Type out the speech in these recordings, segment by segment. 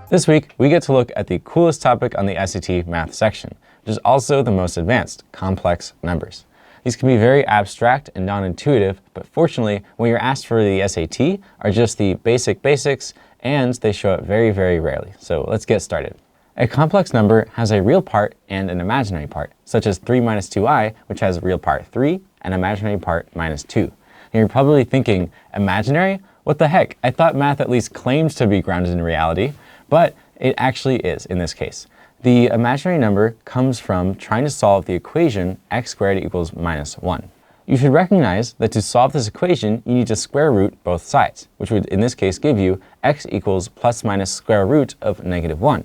This week, we get to look at the coolest topic on the SAT math section, which is also the most advanced, complex numbers. These can be very abstract and non-intuitive, but fortunately, when you're asked for the SAT, are just the basics, and they show up very, very rarely. So let's get started. A complex number has a real part and an imaginary part, such as 3 minus 2i, which has real part 3 and imaginary part minus 2. And you're probably thinking, imaginary? What the heck? I thought math at least claimed to be grounded in reality, but it actually is in this case. The imaginary number comes from trying to solve the equation x squared equals minus 1. You should recognize that to solve this equation, you need to square root both sides, which would in this case give you x equals plus minus square root of negative 1.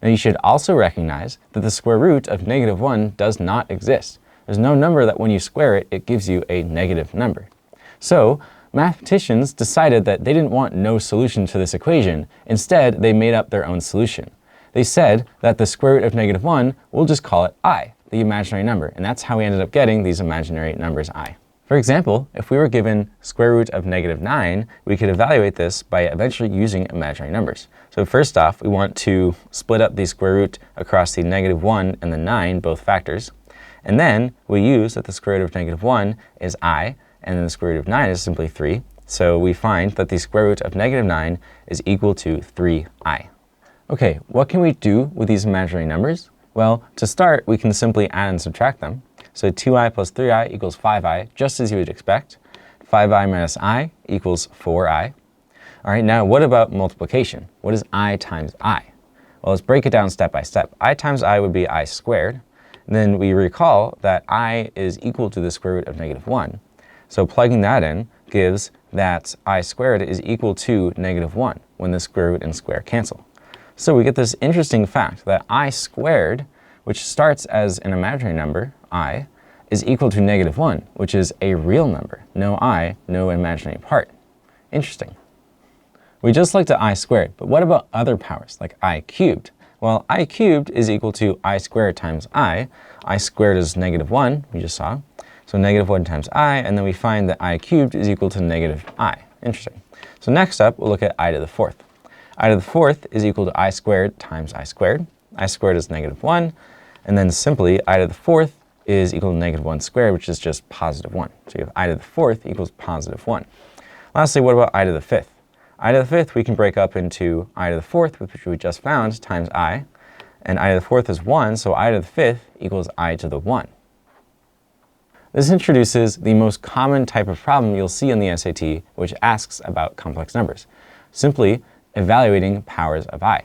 Now you should also recognize that the square root of negative 1 does not exist. There's no number that when you square it, it gives you a negative number. So mathematicians decided that they didn't want no solution to this equation. Instead, they made up their own solution. They said that the square root of negative 1, we'll just call it I, the imaginary number, and that's how we ended up getting these imaginary numbers I. For example, if we were given square root of negative 9, we could evaluate this by eventually using imaginary numbers. So first off, we want to split up the square root across the negative 1 and the 9, both factors. And then we use that the square root of negative 1 is I, and then the square root of 9 is simply 3. So we find that the square root of negative 9 is equal to 3i. Okay, what can we do with these imaginary numbers? Well, to start, we can simply add and subtract them. So 2i plus 3i equals 5i, just as you would expect. 5i minus i equals 4i. All right, now what about multiplication? What is I times I? Well, let's break it down step by step. I times I would be I squared. And then we recall that I is equal to the square root of negative 1. So plugging that in gives that I squared is equal to negative 1 when the square root and square cancel. So we get this interesting fact that I squared, which starts as an imaginary number, I, is equal to negative 1, which is a real number. No I, no imaginary part. Interesting. We just looked at I squared, but what about other powers, like I cubed? Well, I cubed is equal to I squared times I. I squared is negative 1, we just saw. So negative 1 times I, and then we find that I cubed is equal to negative I. Interesting. So next up, we'll look at I to the fourth. I to the fourth is equal to I squared times I squared. I squared is negative 1, and then simply I to the fourth is equal to negative 1 squared, which is just positive 1. So you have I to the fourth equals positive 1. Lastly, what about I to the fifth? I to the fifth we can break up into I to the fourth, which we just found, times I, and I to the fourth is 1, so I to the fifth equals I to the 1. This introduces the most common type of problem you'll see in the SAT, which asks about complex numbers. Simply evaluating powers of I.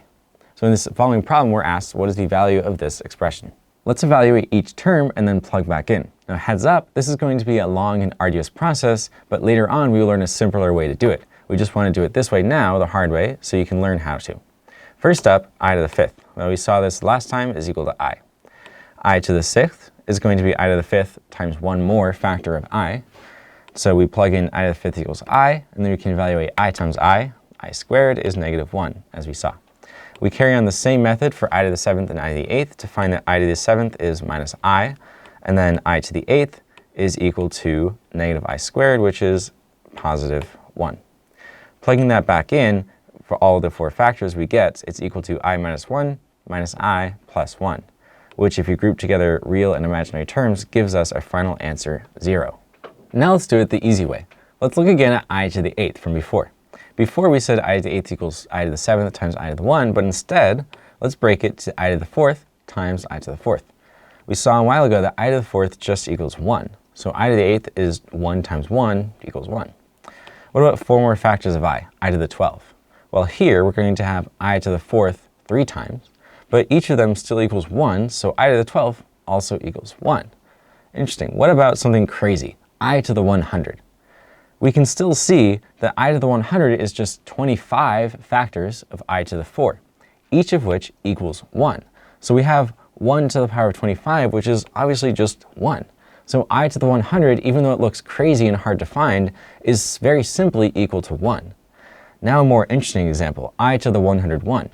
So in this following problem, we're asked, what is the value of this expression? Let's evaluate each term and then plug back in. Now heads up, this is going to be a long and arduous process, but later on we will learn a simpler way to do it. We just want to do it this way now, the hard way, so you can learn how to. First up, I to the fifth. Well, we saw this last time is equal to I. I to the sixth is going to be I to the fifth times one more factor of I. So we plug in I to the fifth equals I, and then we can evaluate I times I squared is negative 1, as we saw. We carry on the same method for I to the seventh and I to the eighth to find that I to the seventh is minus I, and then I to the eighth is equal to negative I squared, which is positive 1. Plugging that back in for all the four factors we get, it's equal to I minus 1 minus I plus 1, which if you group together real and imaginary terms gives us our final answer 0. Now let's do it the easy way. Let's look again at I to the eighth from before. Before we said I to the eighth equals I to the seventh times I to the 1, but instead, let's break it to I to the fourth times I to the fourth. We saw a while ago that I to the fourth just equals 1. So I to the eighth is 1 times 1 equals 1. What about 4 more factors of I to the 12? Well, here we're going to have I to the fourth 3 times, but each of them still equals 1, so I to the 12th also equals 1. Interesting. What about something crazy? I to the 100. We can still see that I to the 100 is just 25 factors of I to the 4, each of which equals 1. So we have 1 to the power of 25, which is obviously just 1. So I to the 100, even though it looks crazy and hard to find, is very simply equal to 1. Now a more interesting example, I to the 101.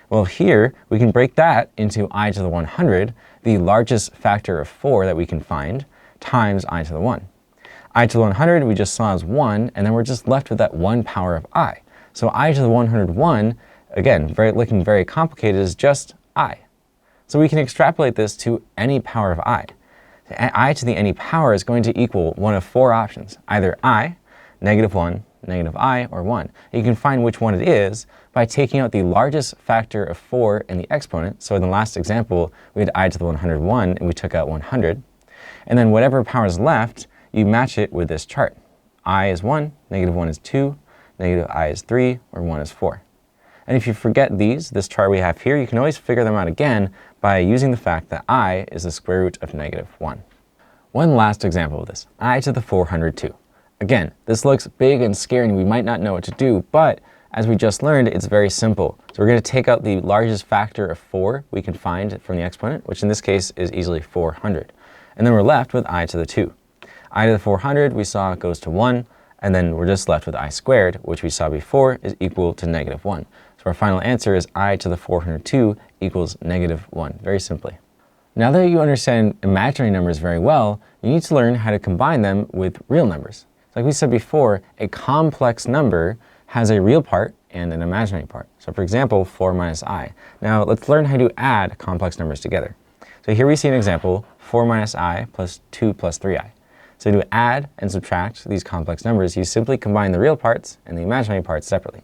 Well, here we can break that into I to the 100, the largest factor of 4 that we can find, times I to the 1. I to the 100 we just saw as 1, and then we're just left with that 1 power of I. So I to the 101 again, looking very complicated, is just I. So we can extrapolate this to any power of I. I to the any power is going to equal one of four options, either I, -1, -I, or 1. And you can find which one it is by taking out the largest factor of 4 in the exponent. So in the last example, we had I to the 101, and we took out 100. And then whatever power is left, you match it with this chart. I is 1, -1 is 2, -I is 3, or 1 is 4. And if you forget this chart we have here, you can always figure them out again by using the fact that I is the square root of -1. One last example of this, I to the 402. Again, this looks big and scary and we might not know what to do, but as we just learned, it's very simple. So we're going to take out the largest factor of 4 we can find from the exponent, which in this case is easily 400. And then we're left with I to the 2. I to the 400 we saw goes to 1, and then we're just left with I squared, which we saw before is equal to -1. So our final answer is I to the 402 equals -1, very simply. Now that you understand imaginary numbers very well, you need to learn how to combine them with real numbers. Like we said before, a complex number has a real part and an imaginary part. So for example, 4 minus I. Now let's learn how to add complex numbers together. So here we see an example, 4 minus I plus 2 plus 3I. So to add and subtract these complex numbers, you simply combine the real parts and the imaginary parts separately.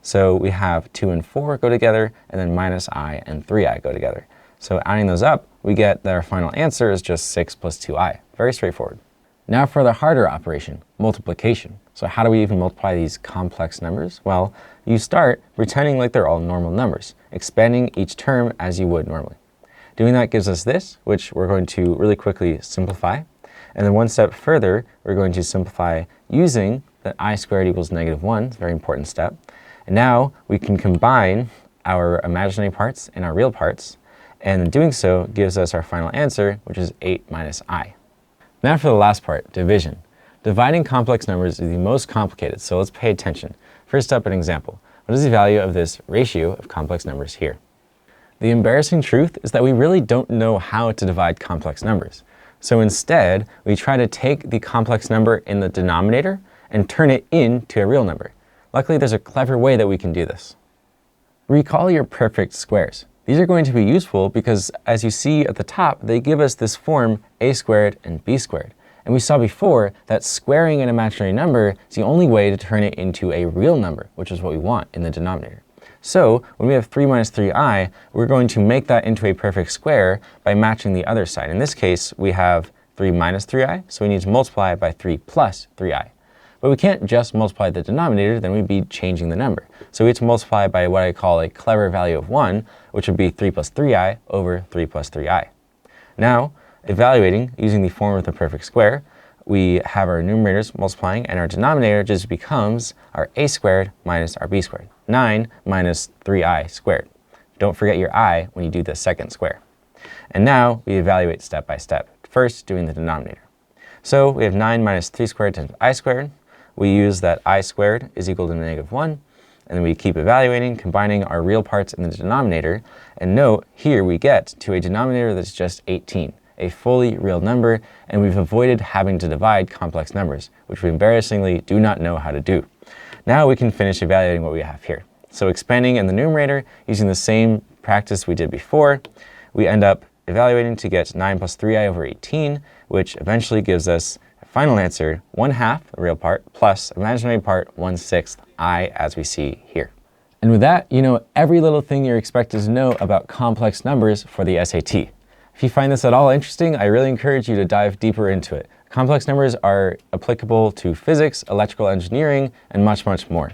So we have 2 and 4 go together, and then minus I and 3I go together. So adding those up, we get that our final answer is just 6 plus 2I. Very straightforward. Now for the harder operation, multiplication. So how do we even multiply these complex numbers? Well, you start pretending like they're all normal numbers, expanding each term as you would normally. Doing that gives us this, which we're going to really quickly simplify. And then one step further, we're going to simplify using that I squared equals -1. It's a very important step. And now we can combine our imaginary parts and our real parts. And in doing so gives us our final answer, which is 8 minus I. Now for the last part, division. Dividing complex numbers is the most complicated, so let's pay attention. First up, an example. What is the value of this ratio of complex numbers here? The embarrassing truth is that we really don't know how to divide complex numbers. So instead, we try to take the complex number in the denominator and turn it into a real number. Luckily, there's a clever way that we can do this. Recall your perfect squares. These are going to be useful because, as you see at the top, they give us this form a squared and b squared. And we saw before that squaring an imaginary number is the only way to turn it into a real number, which is what we want in the denominator. So when we have 3 minus 3i, we're going to make that into a perfect square by matching the other side. In this case, we have 3 minus 3i, so we need to multiply by 3 plus 3i. But we can't just multiply the denominator, then we'd be changing the number. So we have to multiply by what I call a clever value of 1, which would be 3 plus 3i over 3 plus 3i. Now, evaluating using the form of the perfect square, we have our numerators multiplying, and our denominator just becomes our a squared minus our b squared. 9 minus 3i squared. Don't forget your I when you do the second square. And now we evaluate step by step, first doing the denominator. So we have 9 minus 3 squared times I squared. We use that I squared is equal to -1, and then we keep evaluating, combining our real parts in the denominator, and note here we get to a denominator that's just 18, a fully real number, and we've avoided having to divide complex numbers, which we embarrassingly do not know how to do. Now we can finish evaluating what we have here. So expanding in the numerator, using the same practice we did before, we end up evaluating to get 9 plus 3i over 18, which eventually gives us a final answer, 1/2, the real part, plus imaginary part, 1/6 I, as we see here. And with that, you know every little thing you're expected to know about complex numbers for the SAT. If you find this at all interesting, I really encourage you to dive deeper into it. Complex numbers are applicable to physics, electrical engineering, and much, much more.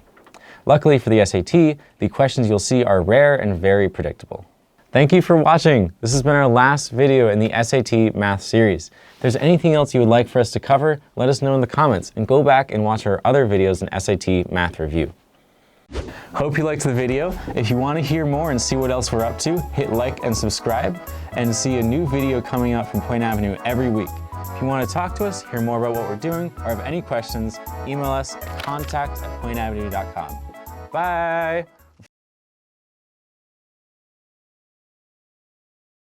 Luckily for the SAT, the questions you'll see are rare and very predictable. Thank you for watching. This has been our last video in the SAT Math series. If there's anything else you would like for us to cover, let us know in the comments, and go back and watch our other videos in SAT Math Review. Hope you liked the video. If you want to hear more and see what else we're up to, hit like and subscribe, and see a new video coming out from Point Avenue every week. If you want to talk to us, hear more about what we're doing, or have any questions, email us at contact@pointavenue.com. Bye!